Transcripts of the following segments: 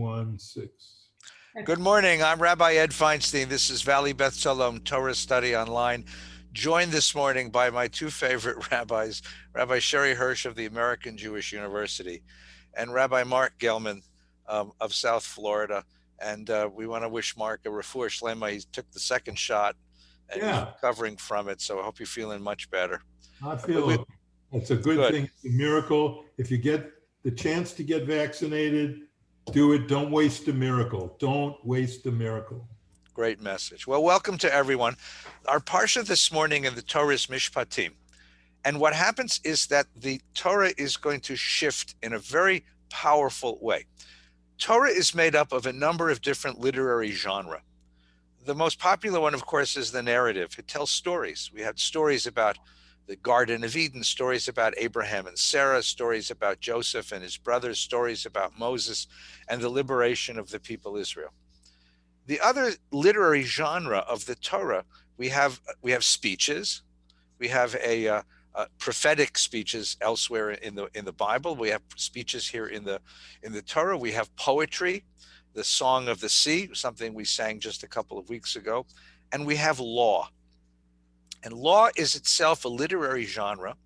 1:06. Good morning. I'm Rabbi Ed Feinstein. This is Valley Beth Shalom Torah Study Online. Joined this morning by my two favorite rabbis, Rabbi Sherry Hirsch of the American Jewish University and Rabbi Mark Gelman of South Florida. And we want to wish Mark a refuah shlema. He took the second shot and he's Yeah, recovering from it. So I hope you're feeling much better. I But feel it's a good good. thing. It's a miracle. If you get the chance to get vaccinated, do it. Don't waste a miracle. Don't waste a miracle. Great message. Well, welcome to everyone. Our Parsha this morning in the Torah is Mishpatim. And what happens is that the Torah is going to shift in a very powerful way. Torah is made up of a number of different literary genres. The most popular one, of course, is the narrative. It tells stories. We had stories about the Garden of Eden, stories about Abraham and Sarah, stories about Joseph and his brothers, stories about Moses and the liberation of the people Israel. The other literary genre of the Torah, we have speeches. We have prophetic speeches elsewhere in the Bible. We have speeches here in the Torah. We have poetry, the Song of the Sea, something we sang just a couple of weeks ago, and we have law. And law is itself a literary genre,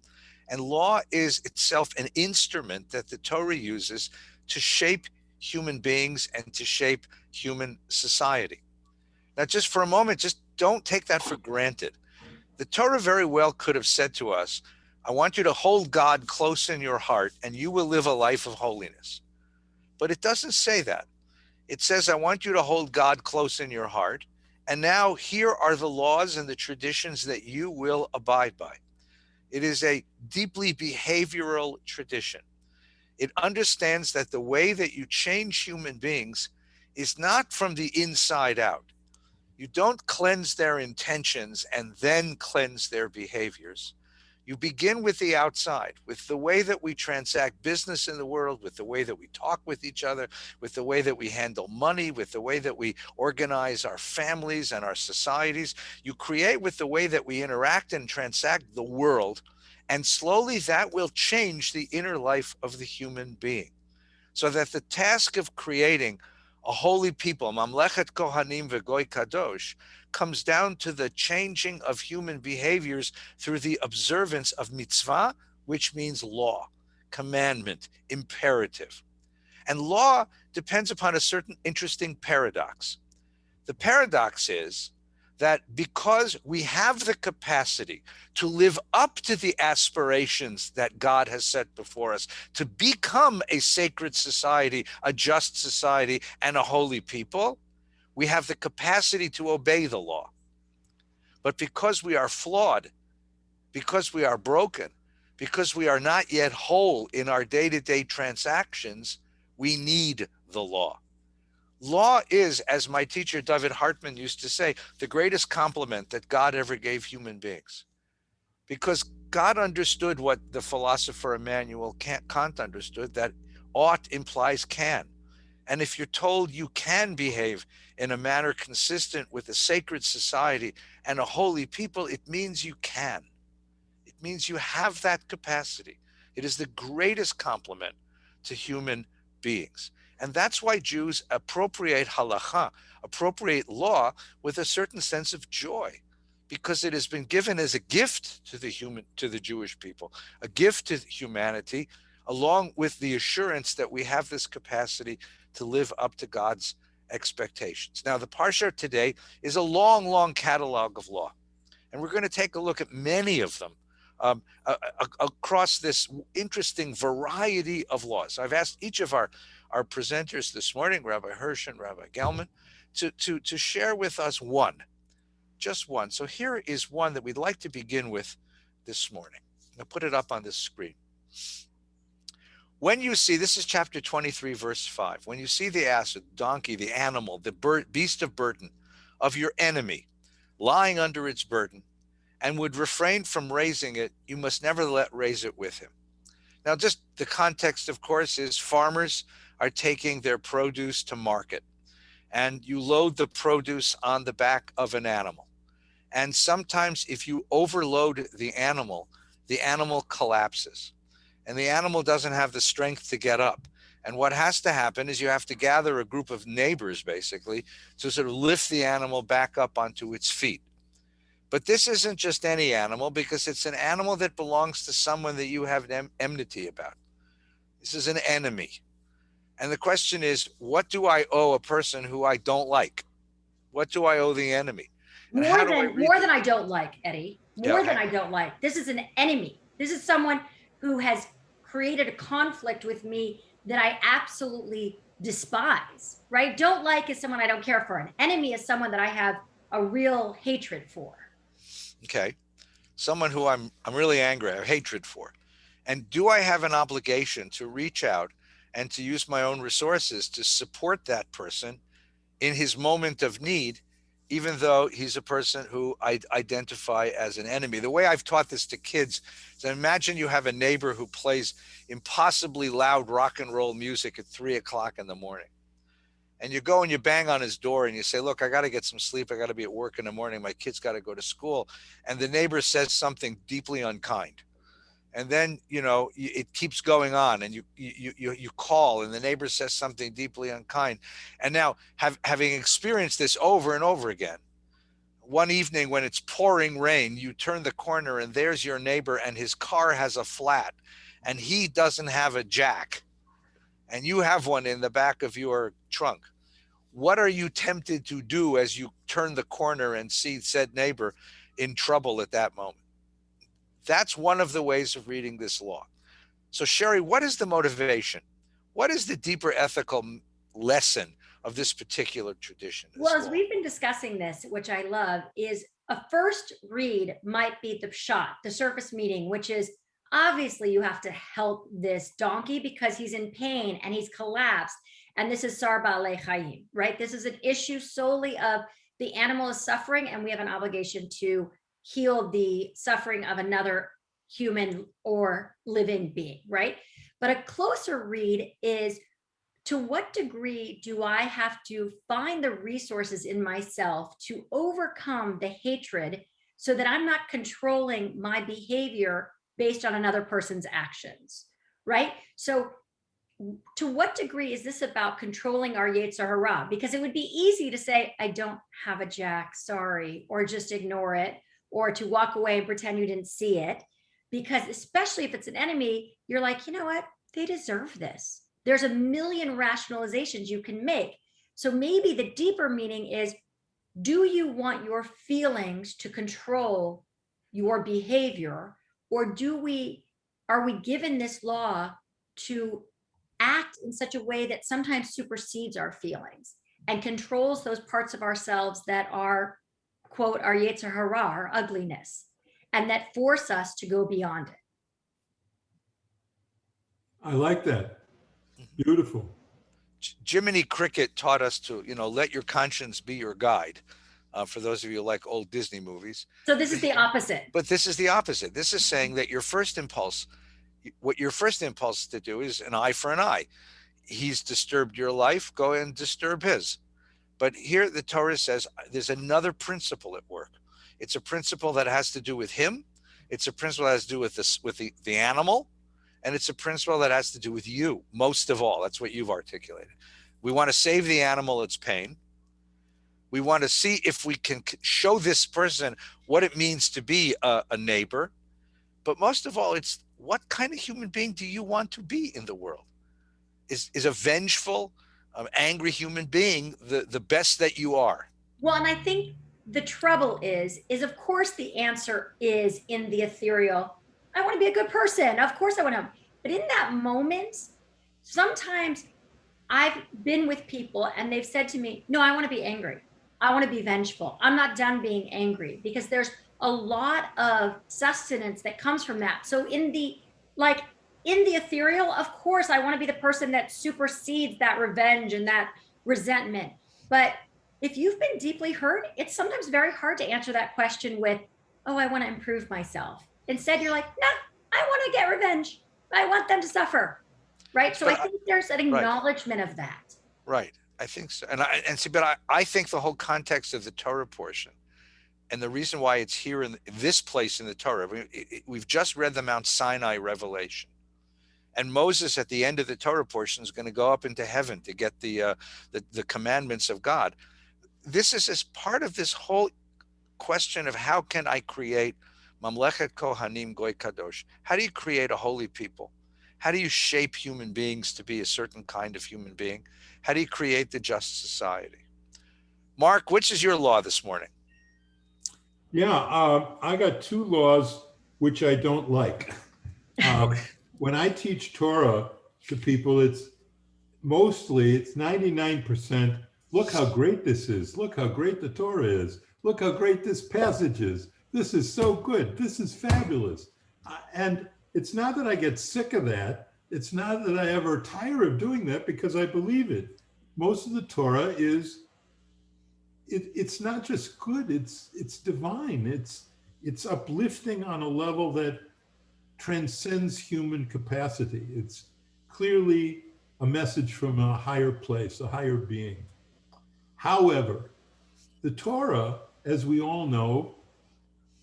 and law is itself an instrument that the Torah uses to shape human beings and to shape human society. Now, just for a moment, just don't take that for granted. The Torah very well could have said to us, I want you to hold God close in your heart and you will live a life of holiness. But it doesn't say that. It says, I want you to hold God close in your heart. And now here are the laws and the traditions that you will abide by. It is a deeply behavioral tradition. It understands that the way that you change human beings is not from the inside out. You don't cleanse their intentions and then cleanse their behaviors. You begin with the outside, with the way that we transact business in the world, with the way that we talk with each other, with the way that we handle money, with the way that we organize our families and our societies. You create with the way that we interact and transact the world, and slowly that will change the inner life of the human being. So that the task of creating a holy people, Mamlechet Kohanim V'Goy Kadosh, comes down to the changing of human behaviors through the observance of mitzvah, which means law, commandment, imperative. And law depends upon a certain interesting paradox. The paradox is that because we have the capacity to live up to the aspirations that God has set before us, to become a sacred society, a just society, and a holy people, we have the capacity to obey the law. But because we are flawed, because we are broken, because we are not yet whole in our day-to-day transactions, we need the law. Law is, as my teacher David Hartman used to say, the greatest compliment that God ever gave human beings. Because God understood what the philosopher Immanuel Kant understood, that ought implies can. And if you're told you can behave in a manner consistent with a sacred society and a holy people, it means you can. It means you have that capacity. It is the greatest compliment to human beings. And that's why Jews appropriate halacha, appropriate law, with a certain sense of joy, because it has been given as a gift to the Jewish people, a gift to humanity, along with the assurance that we have this capacity to live up to God's expectations. Now, the Parsha today is a long, long catalog of law, and we're going to take a look at many of them across this interesting variety of laws. I've asked each of our presenters this morning, Rabbi Hirsch and Rabbi Gelman, to share with us one, just one. So here is one that we'd like to begin with this morning. I'll put it up on this screen. When you see, this is chapter 23, verse 5, when you see the ass, the donkey, the animal, the beast of burden of your enemy lying under its burden, and would refrain from raising it, you must never raise it with him. Now, just the context, of course, is farmers are taking their produce to market, and you load the produce on the back of an animal. And sometimes if you overload the animal collapses, and the animal doesn't have the strength to get up. And what has to happen is you have to gather a group of neighbors, basically, to sort of lift the animal back up onto its feet. But this isn't just any animal, because it's an animal that belongs to someone that you have enmity about. This is an enemy. And the question is, what do I owe a person who I don't like? What do I owe the enemy? And more than I don't like, Eddie. More than I don't like. This is an enemy. This is someone who has created a conflict with me that I absolutely despise, right? Don't like is someone I don't care for. An enemy is someone that I have a real hatred for. Okay. Someone who I'm really angry, I have hatred for. And do I have an obligation to reach out and to use my own resources to support that person in his moment of need, even though he's a person who I identify as an enemy? The way I've taught this to kids is, imagine you have a neighbor who plays impossibly loud rock and roll music at 3 o'clock in the morning. And you go and you bang on his door and you say, look, I got to get some sleep. I got to be at work in the morning. My kids got to go to school. And the neighbor says something deeply unkind. And then, it keeps going on, and you call, and the neighbor says something deeply unkind. And now, having experienced this over and over again, one evening when it's pouring rain, you turn the corner and there's your neighbor, and his car has a flat and he doesn't have a jack, and you have one in the back of your trunk. What are you tempted to do as you turn the corner and see said neighbor in trouble at that moment? That's one of the ways of reading this law. So, Sherry, what is the motivation? What is the deeper ethical lesson of this particular tradition? Well, as we've been discussing this, which I love, is a first read might be the pshat, the surface meaning, which is obviously you have to help this donkey because he's in pain and he's collapsed. And this is Sar Ba'alei Chayim, right? This is an issue solely of the animal is suffering, and we have an obligation to heal the suffering of another human or living being, right? But a closer read is, to what degree do I have to find the resources in myself to overcome the hatred so that I'm not controlling my behavior based on another person's actions, right? So to what degree is this about controlling our Yetzer Hara? Because it would be easy to say, I don't have a jack, sorry, or just ignore it, or to walk away and pretend you didn't see it. Because especially if it's an enemy, you're like, you know what? They deserve this. There's a million rationalizations you can make. So maybe the deeper meaning is, do you want your feelings to control your behavior? Or are we given this law to act in such a way that sometimes supersedes our feelings and controls those parts of ourselves that are, quote, our Yetzer Hara, our ugliness, and that force us to go beyond it? I like that. Beautiful. Jiminy Cricket taught us to, let your conscience be your guide. For those of you who like old Disney movies. So this is the opposite. But this is the opposite. This is saying that what your first impulse to do is an eye for an eye. He's disturbed your life, go and disturb his. But here the Torah says there's another principle at work. It's a principle that has to do with him. It's a principle that has to do with the animal. And it's a principle that has to do with you, most of all. That's what you've articulated. We want to save the animal its pain. We want to see if we can show this person what it means to be a neighbor. But most of all, it's what kind of human being do you want to be in the world? Is a vengeful, angry human being the best that you are? Well, and I think the trouble is of course the answer is in the ethereal. I want to be a good person. Of course I want to. But in that moment, sometimes I've been with people and they've said to me, no, I want to be angry. I want to be vengeful. I'm not done being angry, because there's a lot of sustenance that comes from that. So in the ethereal, of course, I want to be the person that supersedes that revenge and that resentment. But if you've been deeply hurt, it's sometimes very hard to answer that question with, oh, I want to improve myself. Instead, you're like, nah, I want to get revenge. I want them to suffer. Right. So I think there's an acknowledgement of that. Right. I think so. But I think the whole context of the Torah portion, and the reason why it's here in this place in the Torah, we've just read the Mount Sinai revelation. And Moses, at the end of the Torah portion, is going to go up into heaven to get the commandments of God. This is as part of this whole question of how can I create Mamlechet Kohanim Goy Kadosh? How do you create a holy people? How do you shape human beings to be a certain kind of human being? How do you create the just society? Mark, which is your law this morning? Yeah, I got two laws which I don't like. Okay. When I teach Torah to people, it's 99%. Look how great this is. Look how great the Torah is. Look how great this passage is. This is so good. This is fabulous. And it's not that I get sick of that. It's not that I ever tire of doing that, because I believe it. Most of the Torah is, it's not just good, it's divine. It's uplifting on a level that transcends human capacity. It's clearly a message from a higher place, a higher being. However, the Torah, as we all know,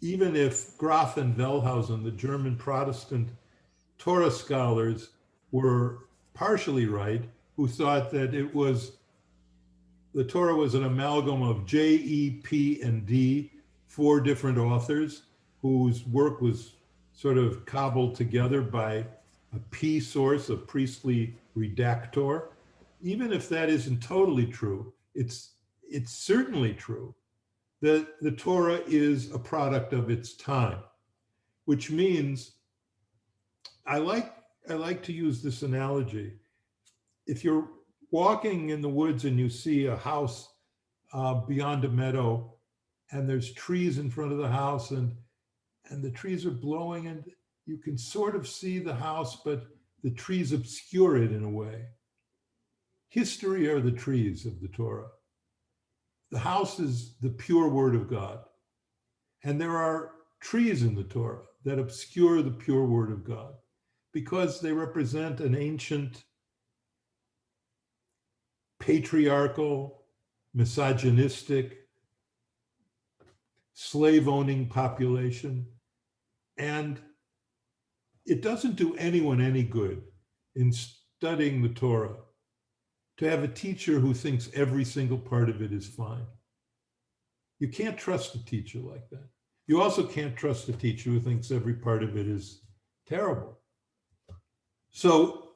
even if Graf and Wellhausen, the German Protestant Torah scholars, were partially right, who thought that the Torah was an amalgam of J, E, P, and D, 4 different authors whose work was sort of cobbled together by a P source, a priestly redactor. Even if that isn't totally true, it's certainly true that the Torah is a product of its time, which means I like to use this analogy. If you're walking in the woods and you see a house beyond a meadow, and there's trees in front of the house, and the trees are blowing, and you can sort of see the house, but the trees obscure it in a way. History are the trees of the Torah. The house is the pure word of God. And there are trees in the Torah that obscure the pure word of God because they represent an ancient, patriarchal, misogynistic, slave-owning population. And it doesn't do anyone any good in studying the Torah to have a teacher who thinks every single part of it is fine. You can't trust a teacher like that. You also can't trust a teacher who thinks every part of it is terrible. So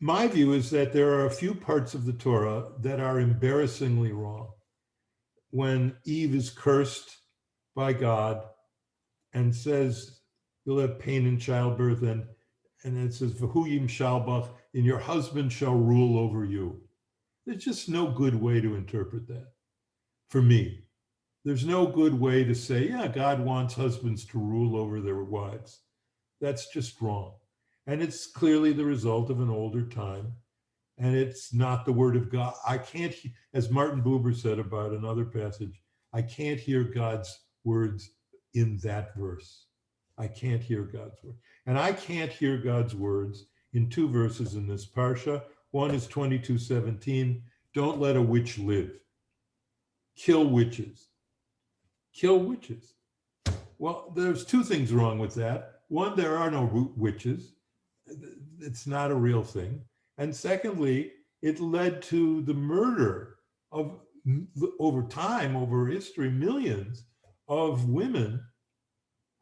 my view is that there are a few parts of the Torah that are embarrassingly wrong. When Eve is cursed by God and says, you'll have pain in childbirth, and it says, V'hu yimshalbach, and your husband shall rule over you. There's just no good way to interpret that. For me, there's no good way to say, yeah, God wants husbands to rule over their wives. That's just wrong. And it's clearly the result of an older time. And it's not the word of God. I can't, as Martin Buber said about another passage, I can't hear God's words in that verse. I can't hear God's word. And I can't hear God's words in 2 verses in this Parsha. One is 22:17. Don't let a witch live. Kill witches. Kill witches. Well, there's 2 things wrong with that. One, there are no witches. It's not a real thing. And secondly, it led to the murder of, over time, over history, millions of women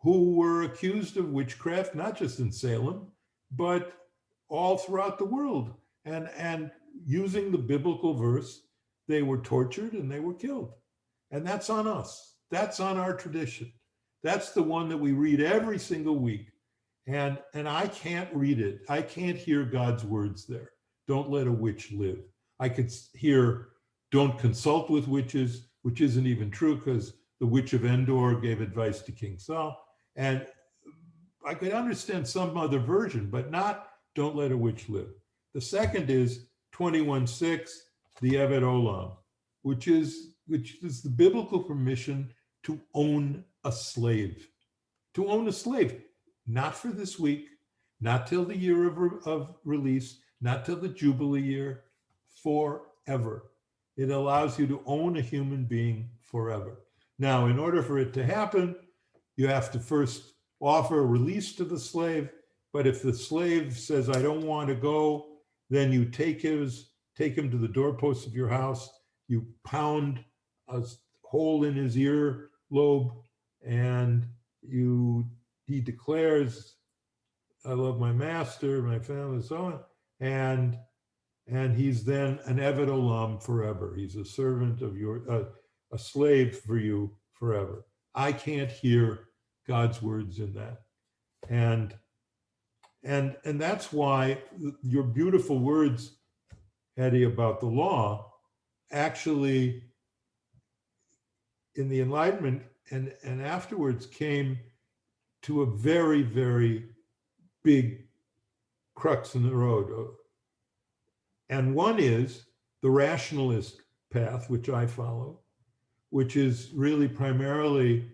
who were accused of witchcraft, not just in Salem, but all throughout the world. And using the biblical verse, they were tortured and they were killed. And that's on us. That's on our tradition. That's the one that we read every single week. And I can't read it. I can't hear God's words there. Don't let a witch live. I could hear, don't consult with witches, which isn't even true because the witch of Endor gave advice to King Saul. And I could understand some other version, but not don't let a witch live. The second is 21:6, the Evet Olam, which is the biblical permission to own a slave. To own a slave, not for this week, not till the year of release, not till the Jubilee year, forever. It allows you to own a human being forever. Now, in order for it to happen, you have to first offer a release to the slave, But if the slave says, I don't want to go, then you take him to the doorpost of your house, you pound a hole in his ear lobe, and he declares, I love my master, my family, and so on. And he's then an eved olam forever. He's a servant of a slave for you forever. I can't hear God's words in that. And that's why your beautiful words, Eddie, about the law, actually in the Enlightenment and afterwards came to a very, very big crux in the road. And one is the rationalist path, which I follow, which is really primarily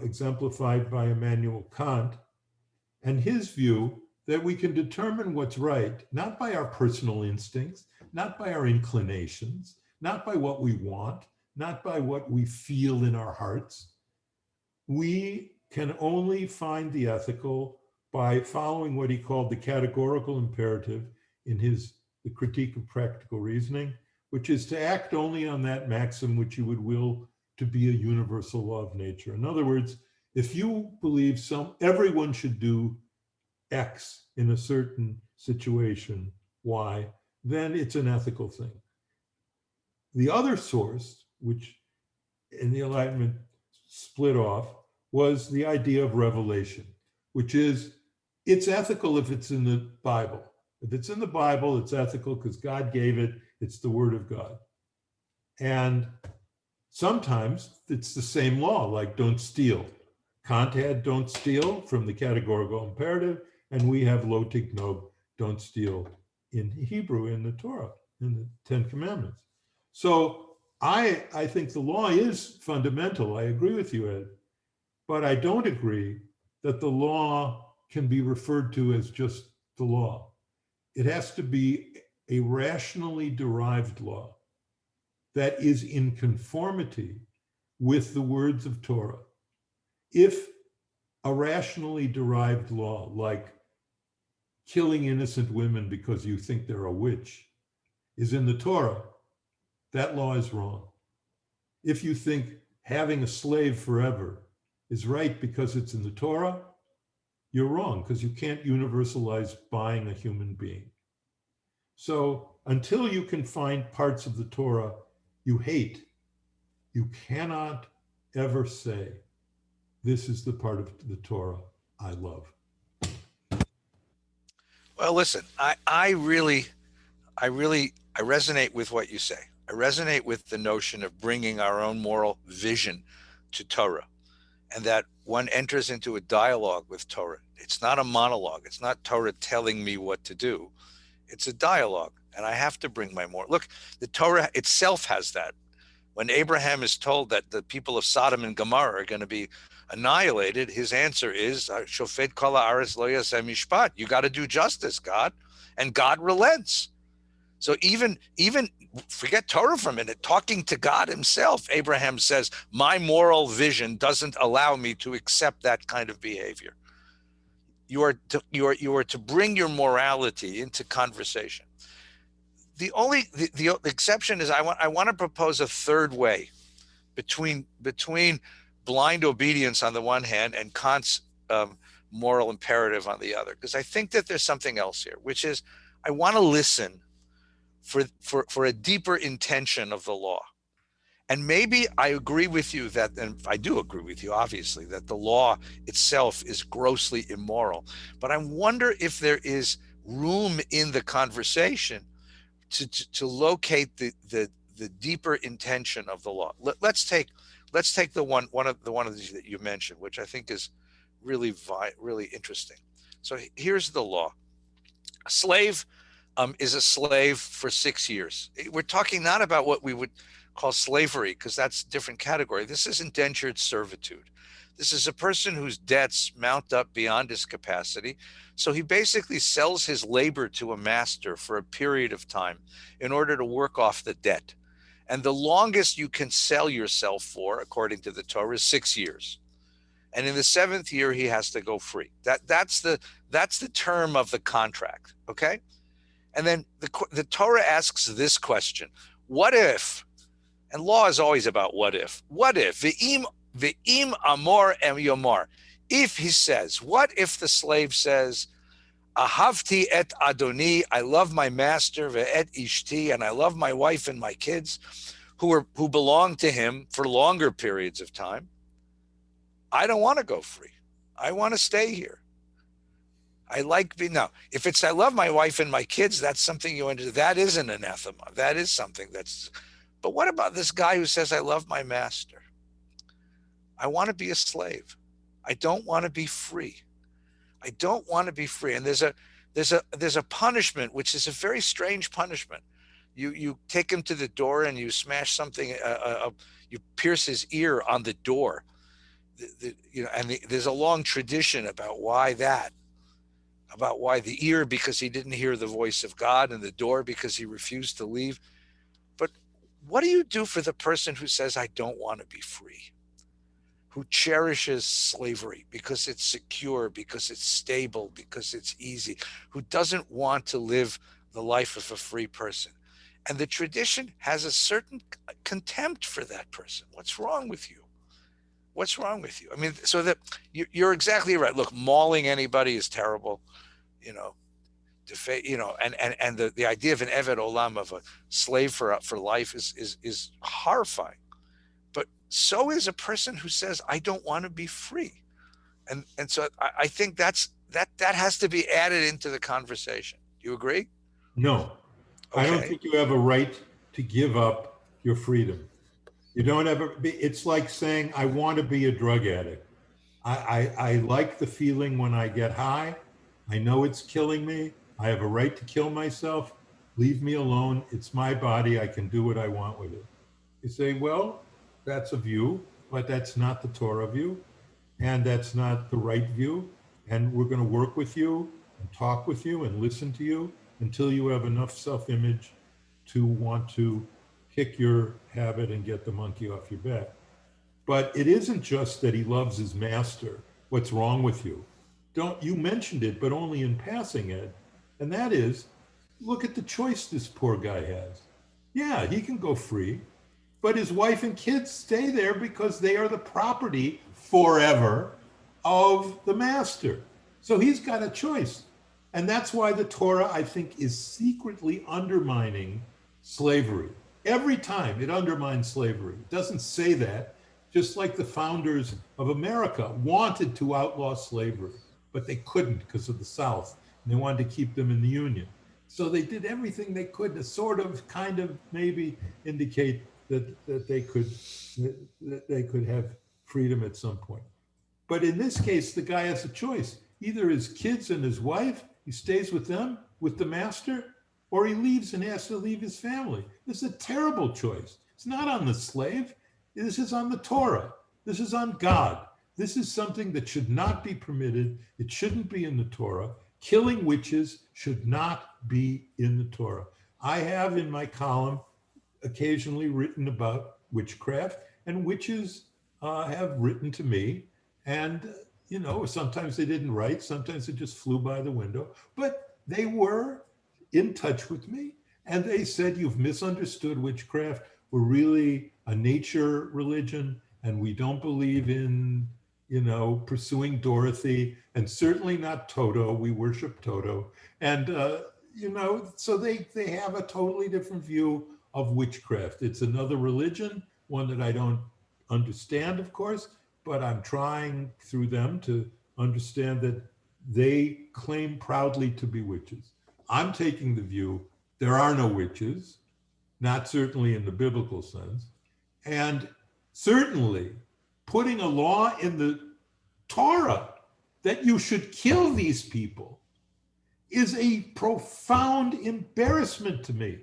exemplified by Immanuel Kant, and his view that we can determine what's right, not by our personal instincts, not by our inclinations, not by what we want, not by what we feel in our hearts. We can only find the ethical by following what he called the categorical imperative in the Critique of Practical Reasoning, which is to act only on that maxim which you would will to be a universal law of nature. In other words, if you believe everyone should do X in a certain situation, Y, then it's an ethical thing. The other source, which in the Enlightenment split off, was the idea of revelation, which is it's ethical if it's in the Bible. If it's in the Bible, it's ethical because God gave it. It's the word of God. And sometimes it's the same law, like don't steal. Kant had don't steal from the categorical imperative, and we have lo tignob, don't steal in Hebrew, in the Torah, in the Ten Commandments. So I think the law is fundamental. I agree with you, Ed. But I don't agree that the law can be referred to as just the law. It has to be a rationally derived law that is in conformity with the words of Torah. If a rationally derived law, like killing innocent women because you think they're a witch, is in the Torah, that law is wrong. If you think having a slave forever is right because it's in the Torah, you're wrong, because you can't universalize buying a human being. So until you can find parts of the Torah you hate, you cannot ever say, this is the part of the Torah I love. Well, listen, I resonate with what you say. I resonate with the notion of bringing our own moral vision to Torah, and that one enters into a dialogue with Torah. It's not a monologue. It's not Torah telling me what to do. It's a dialogue, and I have to bring my moral. Look, the Torah itself has that. When Abraham is told that the people of Sodom and Gomorrah are going to be annihilated, his answer is, Shofet kol haaretz lo yaseh mishpat. You got to do justice, God. And God relents. So even forget Torah for a minute, talking to God himself, Abraham says, my moral vision doesn't allow me to accept that kind of behavior. You are to bring your morality into conversation. The exception is I want to propose a third way between blind obedience on the one hand and Kant's moral imperative on the other, because I think that there's something else here, which is I want to listen for a deeper intention of the law. And maybe I agree with you that, and I do agree with you, obviously, that the law itself is grossly immoral. But I wonder if there is room in the conversation to locate the deeper intention of the law. Let's take the one of these that you mentioned, which I think is really interesting. So here's the law: a slave is a slave for 6 years. We're talking not about what we would call slavery, because that's a different category. This is indentured servitude. This is a person whose debts mount up beyond his capacity. So he basically sells his labor to a master for a period of time in order to work off the debt. And the longest you can sell yourself for, according to the Torah, is 6 years. And in the 7th year, he has to go free. That's the term of the contract. Okay. And then the Torah asks this question: what if? And law is always about what if. What if ve'im amor em yomar? If he says, what if the slave says, ahavti et adoni, I love my master, ve'et ishti, and I love my wife and my kids, who belong to him for longer periods of time. I don't want to go free. I want to stay here. I like being, now, if it's I love my wife and my kids, that's something you understand. That is an anathema. That is something that's, but what about this guy who says, I love my master? I want to be a slave. I don't want to be free. I don't want to be free. And there's a punishment, which is a very strange punishment. You take him to the door and you smash something, you pierce his ear on the door. There's a long tradition about why the ear, because he didn't hear the voice of God, and the door because he refused to leave. But what do you do for the person who says, I don't want to be free, who cherishes slavery because it's secure, because it's stable, because it's easy, who doesn't want to live the life of a free person? And the tradition has a certain contempt for that person. What's wrong with you? What's wrong with you? I mean, so that you're exactly right. Look, mauling anybody is terrible, and the idea of an Eved Olam, of a slave for life, is horrifying. But so is a person who says, I don't want to be free. And so I think that has to be added into the conversation. Do you agree? No, Okay. I don't think you have a right to give up your freedom. You don't ever be, it's like saying, I want to be a drug addict. I like the feeling when I get high. I know it's killing me. I have a right to kill myself. Leave me alone. It's my body. I can do what I want with it. You say, well, that's a view, but that's not the Torah view. And that's not the right view. And we're going to work with you and talk with you and listen to you until you have enough self-image to want to kick your habit and get the monkey off your back. But it isn't just that he loves his master. What's wrong with you? You mentioned it, but only in passing, Ed. And that is, look at the choice this poor guy has. Yeah, he can go free, but his wife and kids stay there because they are the property forever of the master. So he's got a choice. And that's why the Torah, I think, is secretly undermining slavery. Every time it undermines slavery. It doesn't say that, just like the founders of America wanted to outlaw slavery, but they couldn't because of the South, and they wanted to keep them in the Union. So they did everything they could to sort of, kind of, maybe indicate that they could have freedom at some point. But in this case, the guy has a choice. Either his kids and his wife, he stays with them, with the master, or he leaves and has to leave his family. This is a terrible choice. It's not on the slave. This is on the Torah. This is on God. This is something that should not be permitted. It shouldn't be in the Torah. Killing witches should not be in the Torah. I have in my column occasionally written about witchcraft, and witches have written to me. And, sometimes they didn't write, sometimes it just flew by the window, but they were in touch with me. And they said, you've misunderstood witchcraft. We're really a nature religion, and we don't believe in, pursuing Dorothy, and certainly not Toto. We worship Toto. And, so they have a totally different view of witchcraft. It's another religion, one that I don't understand, of course, but I'm trying through them to understand that they claim proudly to be witches. I'm taking the view there are no witches, not certainly in the biblical sense, and certainly putting a law in the Torah that you should kill these people is a profound embarrassment to me.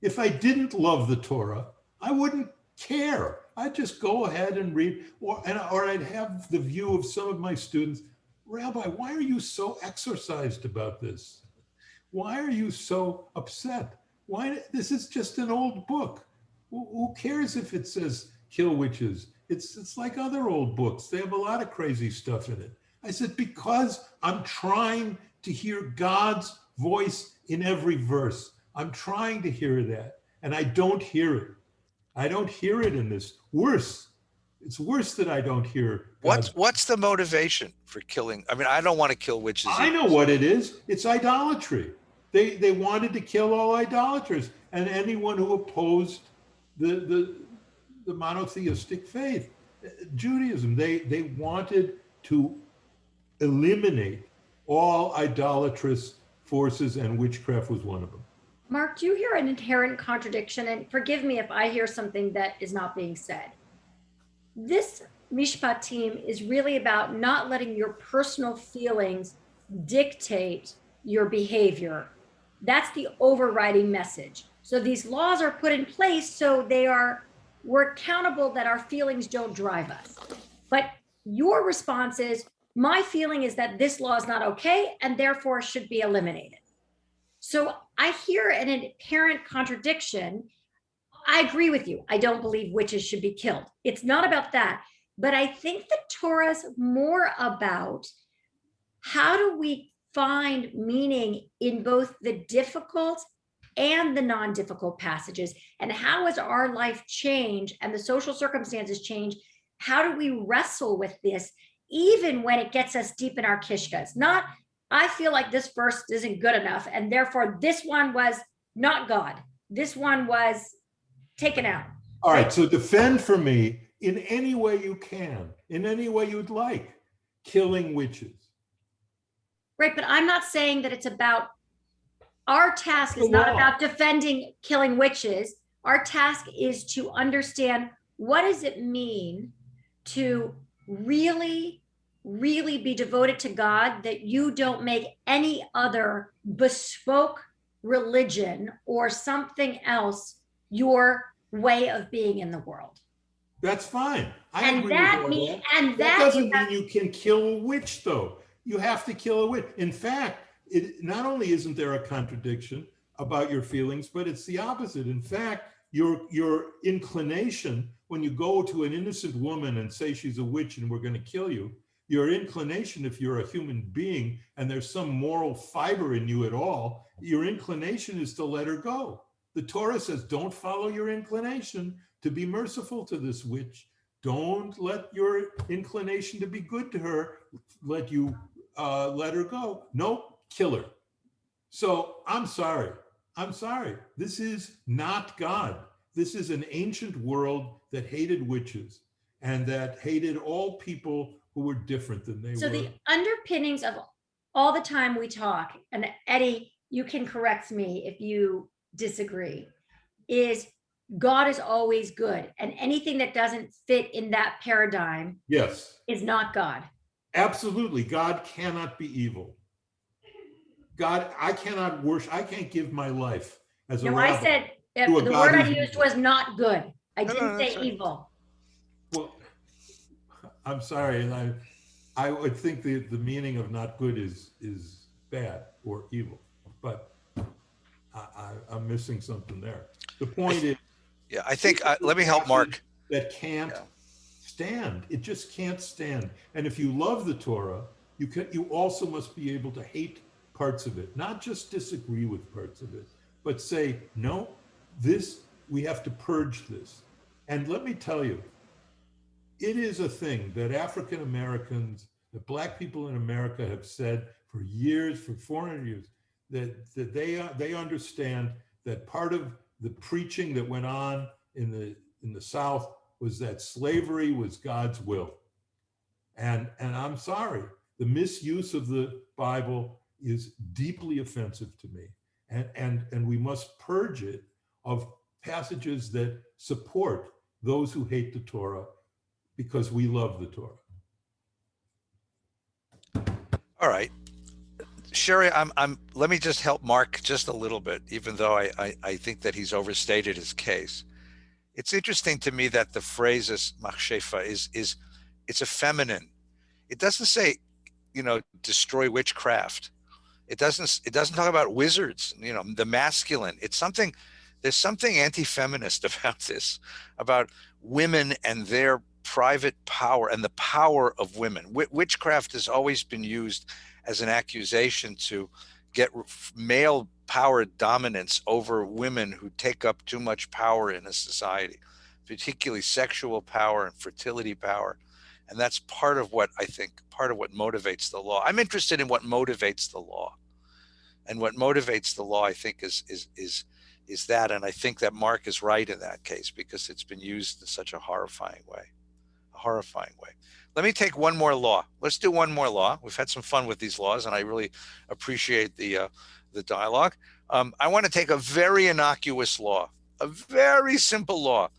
If I didn't love the Torah, I wouldn't care. I'd just go ahead and read, or I'd have the view of some of my students, Rabbi, why are you so exercised about this? Why are you so upset? Why? This is just an old book. Who cares if it says kill witches It's like other old books. They have a lot of crazy stuff in it. I said, because I'm trying to hear God's voice in every verse. I'm trying to hear that, and I don't hear it. I don't hear it in this. Worse. It's worse that I don't hear God's. What's the motivation for killing? I mean, I don't want to kill witches. I know what it is. It's idolatry. They wanted to kill all idolaters and anyone who opposed the monotheistic faith, Judaism. They wanted to eliminate all idolatrous forces, and witchcraft was one of them. Mark, do you hear an inherent contradiction? And forgive me if I hear something that is not being said. This Mishpatim is really about not letting your personal feelings dictate your behavior. That's the overriding message. So these laws are put in place so we're accountable that our feelings don't drive us. But your response is, my feeling is that this law is not okay and therefore should be eliminated. So I hear an inherent contradiction. I agree with you. I don't believe witches should be killed. It's not about that. But I think the Torah's more about how do we find meaning in both the difficult and the non-difficult passages, and how has our life changed and the social circumstances change? How do we wrestle with this even when it gets us deep in our kishkas? Not, I feel like this verse isn't good enough, and therefore this one was not God. This one was taken out. All right, so defend for me in any way you can, in any way you'd like, killing witches. Right, but I'm not saying that it's about, our task is not about defending killing witches. Our task is to understand, what does it mean to really be devoted to God, that you don't make any other bespoke religion or something else your way of being in the world. That's fine. And that doesn't mean you can kill a witch, though. You have to kill a witch. In fact, not only isn't there a contradiction about your feelings, but it's the opposite. In fact, your inclination, when you go to an innocent woman and say she's a witch and we're going to kill you, your inclination, if you're a human being and there's some moral fiber in you at all, your inclination is to let her go. The Torah says, don't follow your inclination to be merciful to this witch. Don't let your inclination to be good to her let her go. No, kill her. So I'm sorry. This is not God. This is an ancient world that hated witches and that hated all people who were different than they were. So the underpinnings of all the time we talk, and Eddie, you can correct me if you disagree, is God is always good, and anything that doesn't fit in that paradigm, yes, is not God. Absolutely. God cannot be evil. God, I cannot worship, I can't give my life as a rabbi. I said, the word I used was not good. I didn't say evil. Well, I'm sorry, and I would think the meaning of not good is bad or evil, but I'm missing something there. The point is, yeah, I think let me help Mark. That can't stand. It just can't stand. And if you love the Torah, you also must be able to hate parts of it, not just disagree with parts of it, but say, no, we have to purge this. And let me tell you, it is a thing that African Americans, that Black people in America have said for years, for 400 years, that they understand that part of the preaching that went on in the South was that slavery was God's will. And I'm sorry, the misuse of the Bible is deeply offensive to me. And we must purge it of passages that support those who hate the Torah, because we love the Torah. All right. Sherry, let me just help Mark just a little bit, even though I think that he's overstated his case. It's interesting to me that the phrase machshefa is it's a feminine. It doesn't say, destroy witchcraft. It doesn't talk about wizards, the masculine. There's something anti-feminist about this, about women and their private power and the power of women. Witchcraft has always been used as an accusation to get male power dominance over women who take up too much power in a society, particularly sexual power and fertility power. And that's part of what motivates the law. I'm interested in what motivates the law. And what motivates the law, I think, is that. And I think that Mark is right in that case, because it's been used in such a horrifying way. Let me take one more law. Let's do one more law. We've had some fun with these laws, and I really appreciate the dialogue. I want to take a very innocuous law, a very simple law,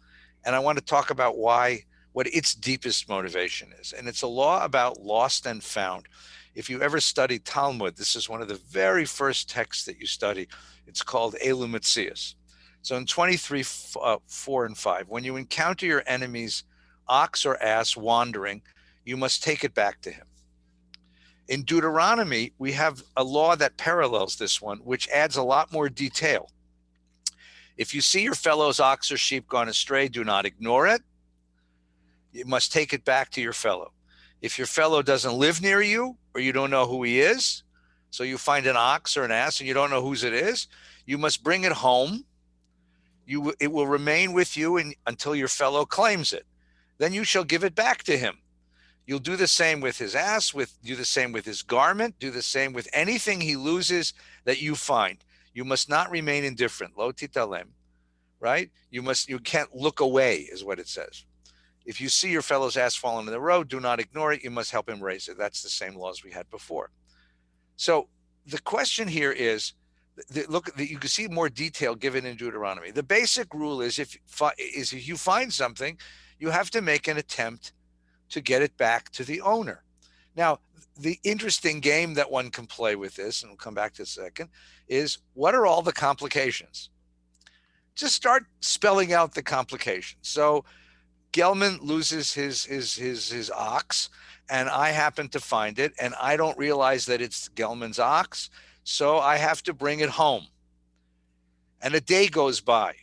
and I want to talk about what its deepest motivation is. And it's a law about lost and found. If you ever study Talmud, this is one of the very first texts that you study. It's called Elu Metzias. So in 23, 4 and 5, when you encounter your enemy's ox or ass wandering, you must take it back to him. In Deuteronomy, we have a law that parallels this one, which adds a lot more detail. If you see your fellow's ox or sheep gone astray, do not ignore it. You must take it back to your fellow. If your fellow doesn't live near you, or you don't know who he is, so you find an ox or an ass and you don't know whose it is, you must bring it home. It will remain with you until your fellow claims it. Then you shall give it back to him. You'll do the same with his ass, do the same with his garment, do the same with anything he loses that you find. You must not remain indifferent. Lo titalem, right? You can't look away, is what it says. If you see your fellow's ass fallen in the road, do not ignore it. You must help him raise it. That's the same laws we had before. So the question here is, you can see more detail given in Deuteronomy. The basic rule is if you find something, you have to make an attempt to get it back to the owner. Now, the interesting game that one can play with this, and we'll come back to a second, is what are all the complications? Just start spelling out the complications. So Gelman loses his ox, and I happen to find it, and I don't realize that it's Gelman's ox, so I have to bring it home. And a day goes by.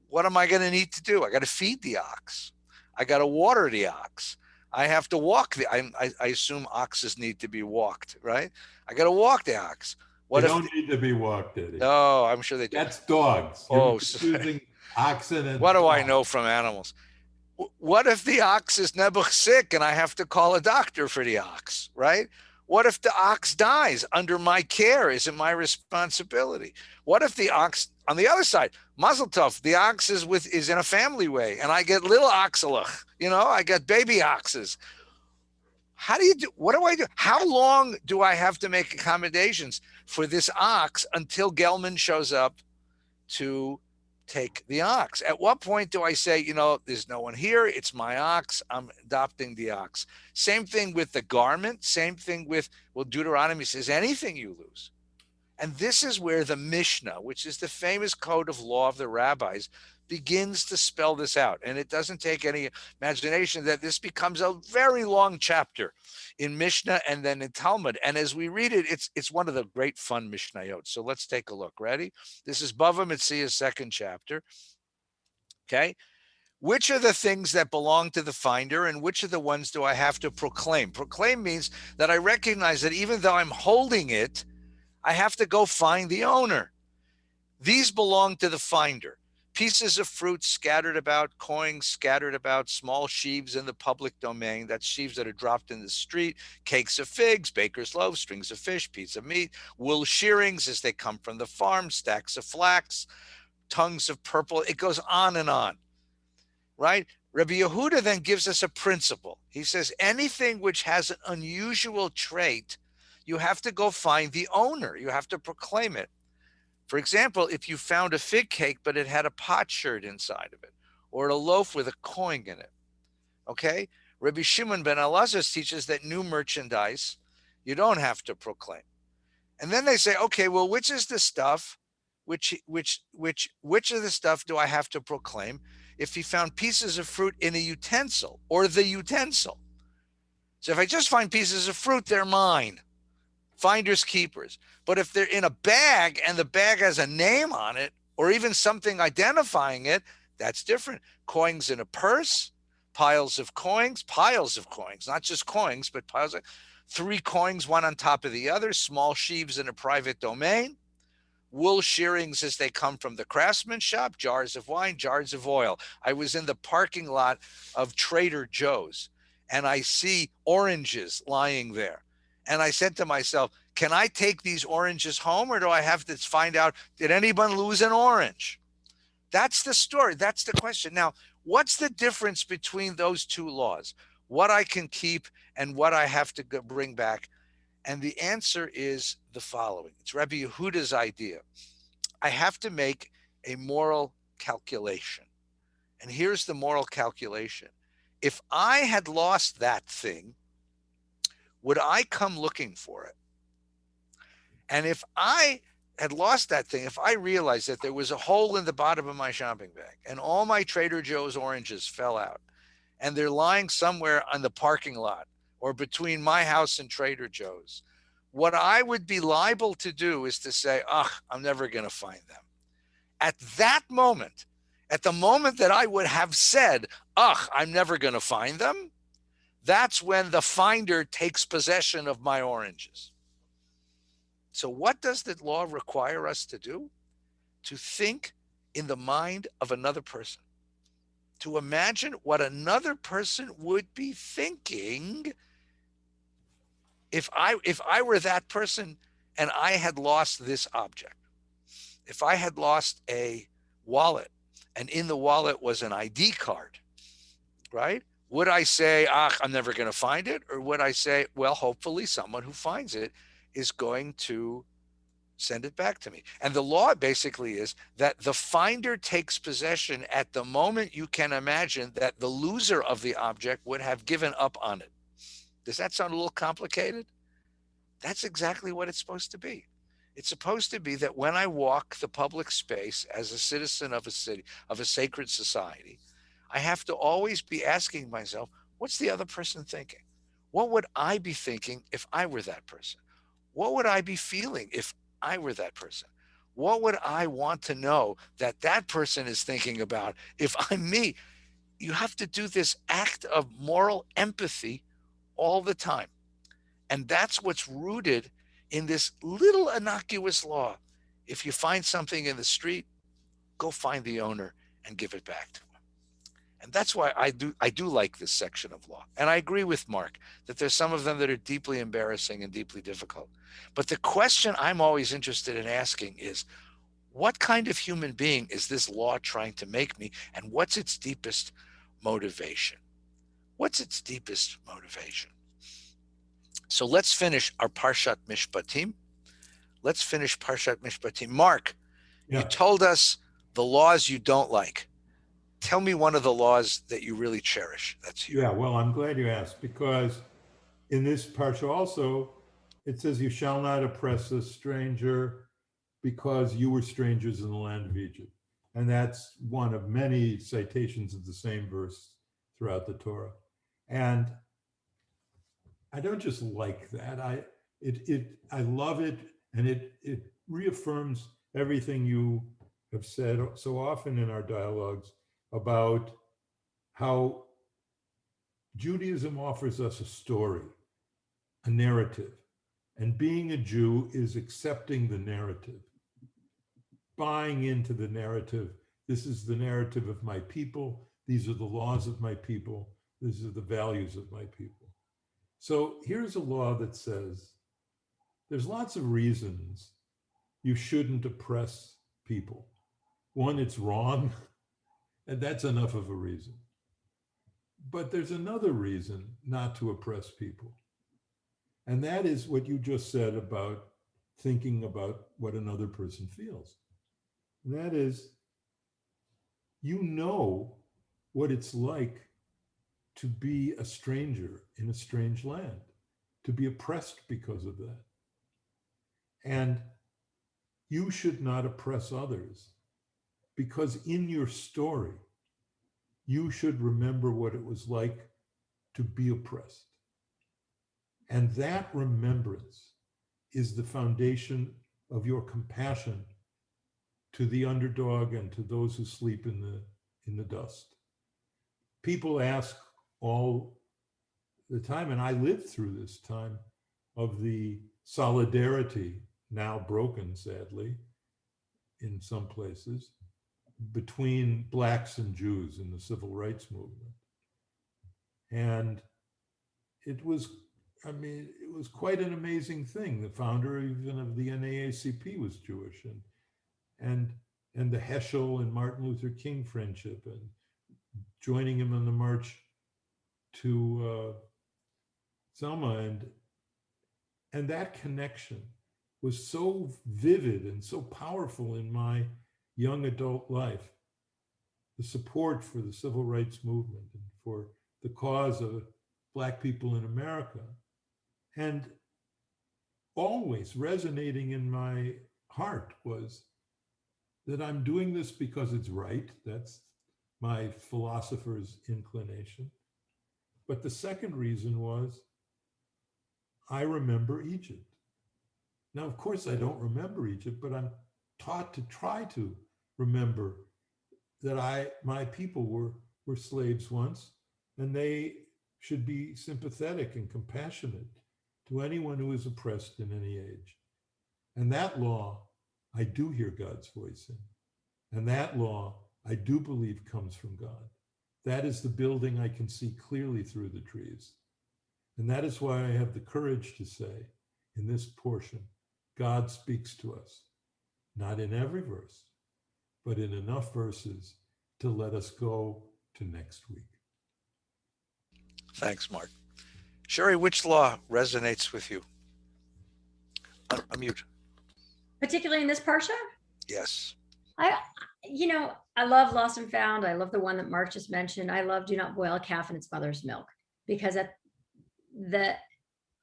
What am I going to need to do? I got to feed the ox. I got to water the ox. I have to walk I assume oxes need to be walked, right? I got to walk the ox. They don't need to be walked, Eddie. No, I'm sure they do. That's dogs. You're confusing oxen and what do I know from animals? What if the ox is nebuch sick and I have to call a doctor for the ox, right? What if the ox dies under my care? Is it my responsibility? What if the ox, on the other side, mazel tov, the ox is in a family way, and I get little oxalach, I got baby oxes. What do I do? How long do I have to make accommodations for this ox until Gelman shows up to take the ox? At what point do I say, there's no one here, it's my ox, I'm adopting the ox? Same thing with the garment, same thing with, Deuteronomy says anything you lose. And this is where the Mishnah, which is the famous code of law of the rabbis, begins to spell this out. And it doesn't take any imagination that this becomes a very long chapter in Mishnah and then in Talmud. And as we read it, it's one of the great fun Mishnayot. So let's take a look. Ready? This is Bava Metzia's second chapter. Okay. Which are the things that belong to the finder and which are the ones do I have to proclaim? Proclaim means that I recognize that even though I'm holding it, I have to go find the owner. These belong to the finder. Pieces of fruit scattered about, coins scattered about, small sheaves in the public domain. That's sheaves that are dropped in the street, cakes of figs, baker's loaves, strings of fish, piece of meat, wool shearings as they come from the farm, stacks of flax, tongues of purple. It goes on and on, right? Rabbi Yehuda then gives us a principle. He says anything which has an unusual trait, you have to go find the owner. You have to proclaim it. For example, if you found a fig cake, but it had a potsherd inside of it, or a loaf with a coin in it, okay? Rabbi Shimon ben Elazar teaches that new merchandise, you don't have to proclaim. And then they say, okay, well, which is the stuff, which of the stuff do I have to proclaim? If he found pieces of fruit in a utensil, or the utensil. So if I just find pieces of fruit, they're mine. Finders keepers. But if they're in a bag and the bag has a name on it or even something identifying it, that's different. Coins in a purse, piles of coins, not just coins, but piles of 3 coins, one on top of the other, small sheaves in a private domain, wool shearings as they come from the craftsman shop, jars of wine, jars of oil. I was in the parking lot of Trader Joe's and I see oranges lying there. And I said to myself, can I take these oranges home, or do I have to find out, did anyone lose an orange? That's the story. That's the question. Now, what's the difference between those two laws? What I can keep and what I have to bring back? And the answer is the following. It's Rabbi Yehuda's idea. I have to make a moral calculation. And here's the moral calculation. If I had lost that thing, would I come looking for it? And if I had lost that thing, if I realized that there was a hole in the bottom of my shopping bag and all my Trader Joe's oranges fell out and they're lying somewhere on the parking lot or between my house and Trader Joe's, what I would be liable to do is to say, I'm never going to find them. At that moment, at the moment that I would have said, I'm never going to find them, that's when the finder takes possession of my oranges. So what does the law require us to do? To think in the mind of another person, to imagine what another person would be thinking if I were that person and I had lost this object. If I had lost a wallet and in the wallet was an ID card, right? Would I say, I'm never going to find it? Or would I say, well, hopefully someone who finds it is going to send it back to me? And the law basically is that the finder takes possession at the moment you can imagine that the loser of the object would have given up on it. Does that sound a little complicated? That's exactly what it's supposed to be. It's supposed to be that when I walk the public space as a citizen of a city, of a sacred society, I have to always be asking myself, what's the other person thinking? What would I be thinking if I were that person? What would I be feeling if I were that person? What would I want to know that that person is thinking about if I'm me? You have to do this act of moral empathy all the time. And that's what's rooted in this little innocuous law. If you find something in the street, go find the owner and give it back to him. And that's why I do like this section of law. And I agree with Mark that there's some of them that are deeply embarrassing and deeply difficult. But the question I'm always interested in asking is, what kind of human being is this law trying to make me? And what's its deepest motivation? What's its deepest motivation? So let's finish our Parshat Mishpatim. Let's finish Parshat Mishpatim. Mark, you told us the laws you don't like. Tell me one of the laws that you really cherish. That's you. Yeah, well, I'm glad you asked, because in this parsha also, it says you shall not oppress a stranger because you were strangers in the land of Egypt. And that's one of many citations of the same verse throughout the Torah. And I don't just like that. I love it, and it reaffirms everything you have said so often in our dialogues about how Judaism offers us a story, a narrative, and being a Jew is accepting the narrative, buying into the narrative. This is the narrative of my people. These are the laws of my people. These are the values of my people. So here's a law that says there's lots of reasons you shouldn't oppress people. One, it's wrong, and that's enough of a reason. But there's another reason not to oppress people. And that is what you just said about thinking about what another person feels. And that is, you know what it's like to be a stranger in a strange land, to be oppressed because of that. And you should not oppress others, because in your story, you should remember what it was like to be oppressed. And that remembrance is the foundation of your compassion to the underdog and to those who sleep in the dust. people ask all the time, and I lived through this time of the solidarity, now broken, sadly, in some places, between Blacks and Jews in the civil rights movement. And it was, I mean, it was quite an amazing thing. The founder even of the NAACP was Jewish, and the Heschel and Martin Luther King friendship, and joining him on the march to Selma, and that connection was so vivid and so powerful in my young adult life. The support for the civil rights movement and for the cause of Black people in America, and always resonating in my heart was that I'm doing this because it's right. That's my philosopher's inclination. But the second reason was I remember Egypt. Now, of course, I don't remember Egypt, but I'm taught to try to remember that my people were slaves once, and they should be sympathetic and compassionate to anyone who is oppressed in any age. And that law, I do hear God's voice in. And that law, I do believe comes from God. That is the building I can see clearly through the trees. And that is why I have the courage to say in this portion, God speaks to us, not in every verse, but in enough verses to let us go to next week. Thanks, Mark. Sherry, which law resonates with you? Unmute. Particularly in this Parsha? Yes. I love Lost and Found. I love the one that Mark just mentioned. I love Do Not Boil a Calf in its mother's milk, because it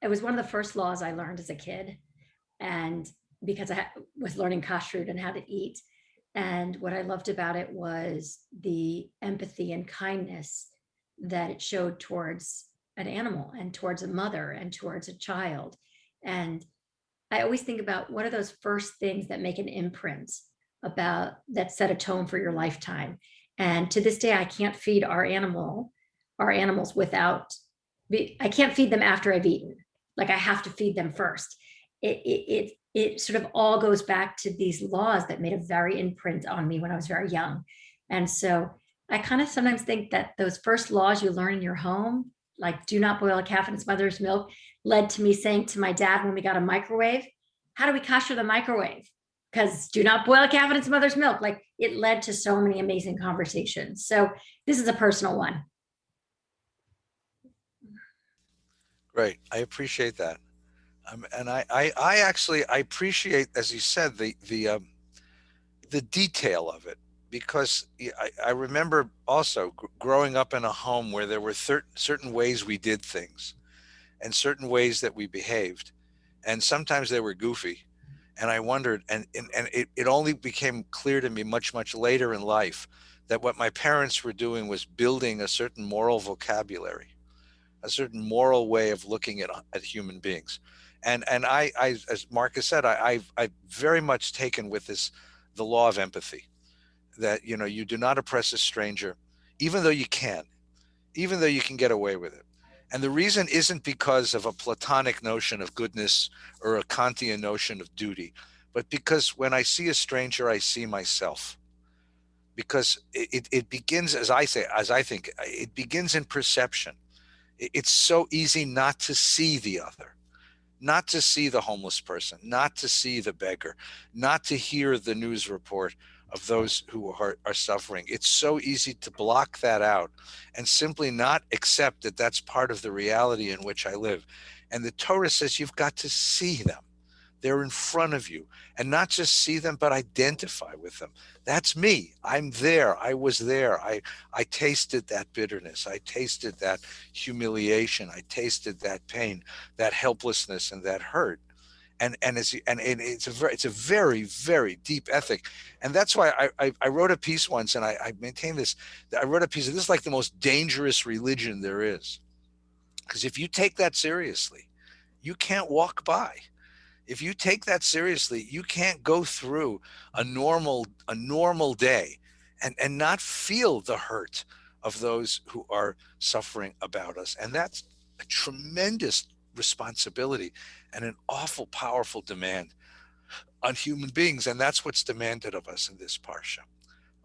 was one of the first laws I learned as a kid. And because I was learning kashrut and how to eat. And what I loved about it was the empathy and kindness that it showed towards an animal and towards a mother and towards a child. And I always think about what are those first things that make an imprint about that set a tone for your lifetime. And to this day, I can't feed our animals I can't feed them after I've eaten. Like, I have to feed them first. It sort of all goes back to these laws that made a very imprint on me when I was very young. And so I kind of sometimes think that those first laws you learn in your home, like do not boil a calf in its mother's milk, led to me saying to my dad when we got a microwave, how do we kasher the microwave? Because do not boil a calf in its mother's milk. Like, it led to so many amazing conversations. So this is a personal one. Great. I appreciate that. And I actually appreciate, as you said, the detail of it, because I remember also growing up in a home where there were certain ways we did things and certain ways that we behaved, and sometimes they were goofy. And I wondered, and it only became clear to me much later in life that what my parents were doing was building a certain moral vocabulary, a certain moral way of looking at human beings. And I, as Marcus said, I've very much taken with this the law of empathy, that you do not oppress a stranger, even though you can get away with it. And the reason isn't because of a Platonic notion of goodness or a Kantian notion of duty, but because when I see a stranger, I see myself. Because it begins, as I think, it begins in perception. It's so easy not to see the other, not to see the homeless person, not to see the beggar, not to hear the news report of those who are suffering. It's so easy to block that out and simply not accept that that's part of the reality in which I live. And the Torah says you've got to see them. They're in front of you, and not just see them, but identify with them. That's me. I'm there. I was there. I tasted that bitterness. I tasted that humiliation. I tasted that pain, that helplessness, and that hurt. And it's a very, very deep ethic. And that's why I wrote a piece once, and I maintain this. I wrote a piece of this is like the most dangerous religion there is. Because if you take that seriously, you can't walk by. If you take that seriously, you can't go through a normal day and not feel the hurt of those who are suffering about us. And that's a tremendous responsibility and an awful powerful demand on human beings. And that's what's demanded of us in this Parsha.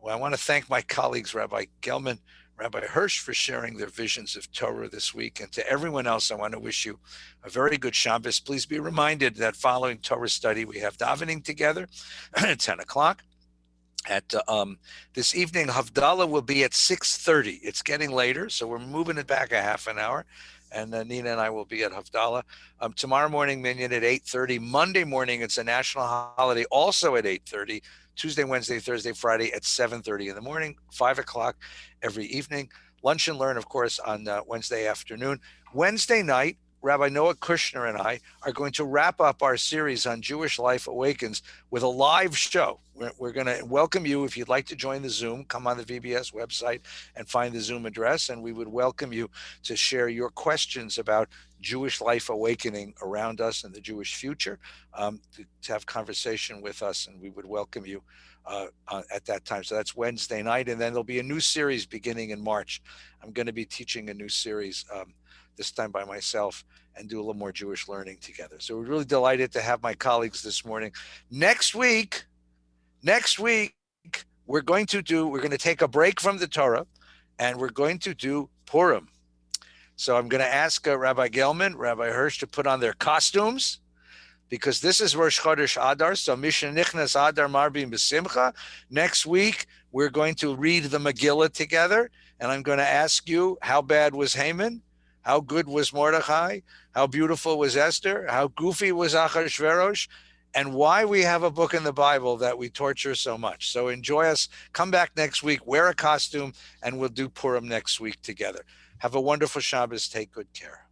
Well, I want to thank my colleagues, Rabbi Gelman, Rabbi Hirsch, for sharing their visions of Torah this week. And to everyone else, I want to wish you a very good Shabbos. Please be reminded that following Torah study, we have davening together at 10 o'clock. At this evening, Havdalah will be at 6:30. It's getting later, so we're moving it back a half an hour. And Nina and I will be at Havdalah. Tomorrow morning, Minyan at 8:30. Monday morning, it's a national holiday, also at 8:30. Tuesday, Wednesday, Thursday, Friday at 7:30 in the morning, 5 o'clock every evening. Lunch and Learn, of course, on Wednesday afternoon. Wednesday night, Rabbi Noah Kushner and I are going to wrap up our series on Jewish Life Awakens with a live show. We're going to welcome you. If you'd like to join the Zoom, come on the VBS website and find the Zoom address. And we would welcome you to share your questions about Jewish life awakening around us and the Jewish future, to have conversation with us. And we would welcome you at that time. So that's Wednesday night. And then there'll be a new series beginning in March. I'm going to be teaching a new series this time by myself, and do a little more Jewish learning together. So we're really delighted to have my colleagues this morning. Next week, we're going to take a break from the Torah, and we're going to do Purim. So I'm going to ask Rabbi Gelman, Rabbi Hirsch to put on their costumes, because this is Rosh Chodesh Adar. So Mishnah Nichnas Adar Marbim B'Simcha. Next week, we're going to read the Megillah together, and I'm going to ask you, how bad was Haman? How good was Mordechai? How beautiful was Esther? How goofy was Achashverosh? And why we have a book in the Bible that we torture so much. So enjoy us. Come back next week, wear a costume, and we'll do Purim next week together. Have a wonderful Shabbos. Take good care.